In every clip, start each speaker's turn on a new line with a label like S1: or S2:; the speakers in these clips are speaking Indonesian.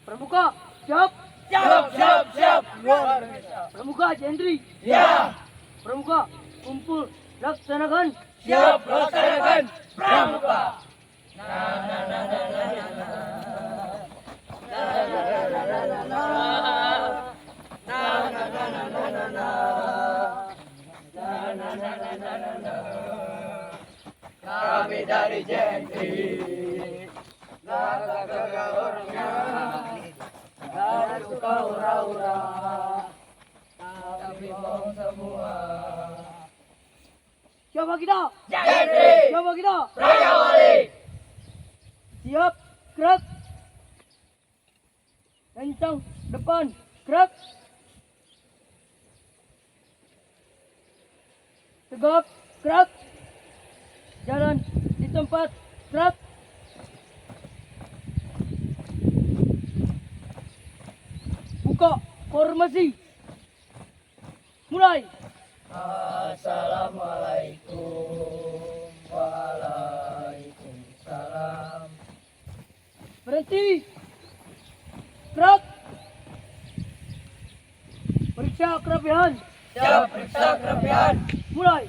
S1: Pramuka, siap.
S2: Siap.
S1: Pramuka, Jendri.
S2: Ya.
S1: Pramuka, kumpul, laksanakan.
S2: Siap, laksanakan. Pramuka. Kami dari Jentri. Naga orangnya. Dari suka ura-ura. Tapi mau semua.
S1: Siapa kita?
S2: Jentri.
S1: Siapa kita?
S2: Raja Wali.
S1: Siap, gerak. Kencang, depan, gerak. Tegap, gerak. Jalan di tempat, gerak. Buka formasi. Mulai.
S2: Assalamualaikum. Waalaikumsalam.
S1: Berhenti. Gerak. Periksa kerapihan.
S2: Siap, periksa kerapihan.
S1: Mulai.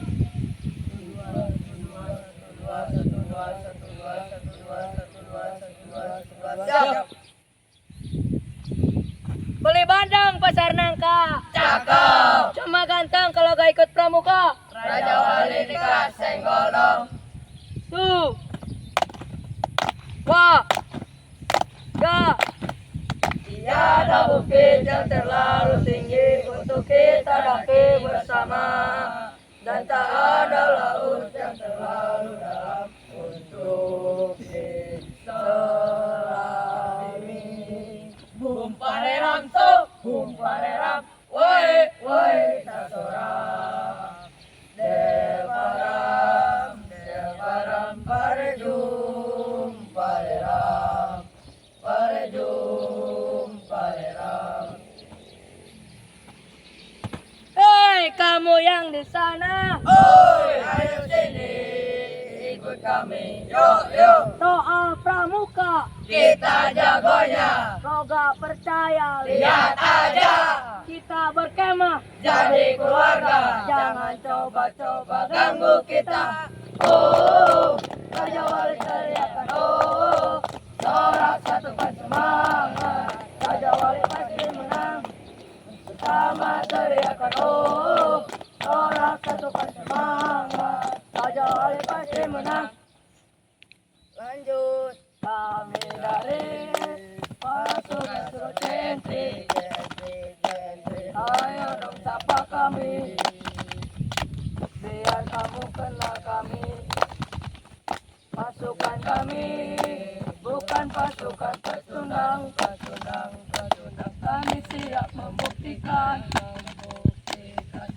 S2: Siap.
S1: Beli bandang pasar nangka.
S2: Cakep.
S1: Cuma ganteng kalau gak ikut pramuka.
S2: Raja Wali nikah senggol dong.
S1: Tuh. Wah. Dah.
S2: Tiada bukit yang terlalu tinggi untuk kita daki bersama, dan tak ada laut yang terlalu dalam untuk diselami. Bum paneram so, bum paneram, woi sasorang. Devaram parejum paneram, parejum paneram.
S1: Hei, kamu yang di sana.
S2: Oi, ayo sini, ikut kami. Yuk,
S1: Soal pramuka.
S2: kita jagonya.
S1: Kau gak percaya.
S2: Lihat aja,
S1: Kita berkemah.
S2: jadi keluarga.
S1: Jangan
S2: coba-coba ganggu kita. Oh, Raja Wali teriakan. Oh, sorak satukan semangat. Raja Wali pasti menang. Bersama teriakan. Oh, sorak satukan semangat. Raja Wali pasti menang. Lanjut.
S1: Kami dari pasukan Surocentri. Ayo dong sapa kami. Biar kamu kenal kami. Pasukan kami bukan pasukan pecundang. Kami siap membuktikan.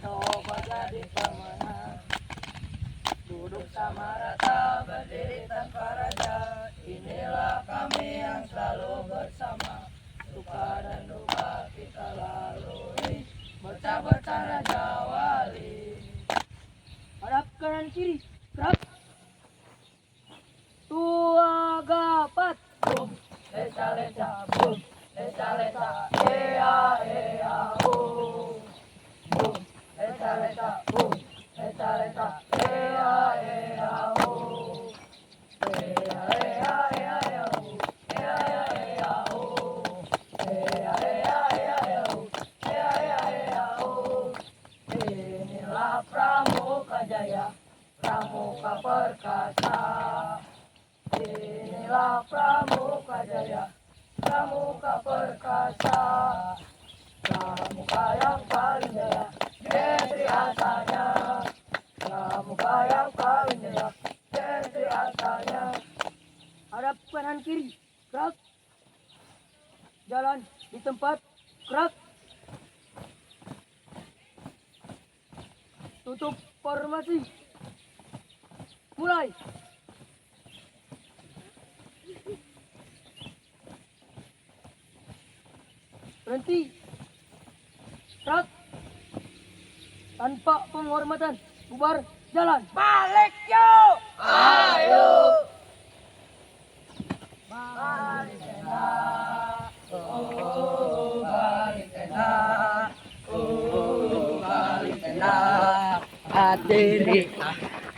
S1: Coba jadi pemenang. Duduk sama rata, berdiri tanpa raja. Inilah kami yang selalu bersama. Suka dan duka kita lalui. Bocah-bocah Raja Wali. Hadap kanan kiri, gerak. Tua gapat.
S2: Bum, leca, bum, leca, ea, bum. Bum, leca, bum, leca, ea, bum. Inilah Pramuka Jaya, Pramuka Perkasa. Inilah Pramuka Jaya, Pramuka Perkasa. Pramuka yang paling jaya, Jentri asalnya. Pramuka yang paling jaya, Jentri asalnya.
S1: Hadap kanan kiri, gerak. Jalan di tempat, gerak. Tutup formasi. Mulai. Berhenti. Gerak. Tanpa penghormatan. Bubar. Jalan.
S2: Balik yuk! Ayo! Balik
S1: Ate Rita.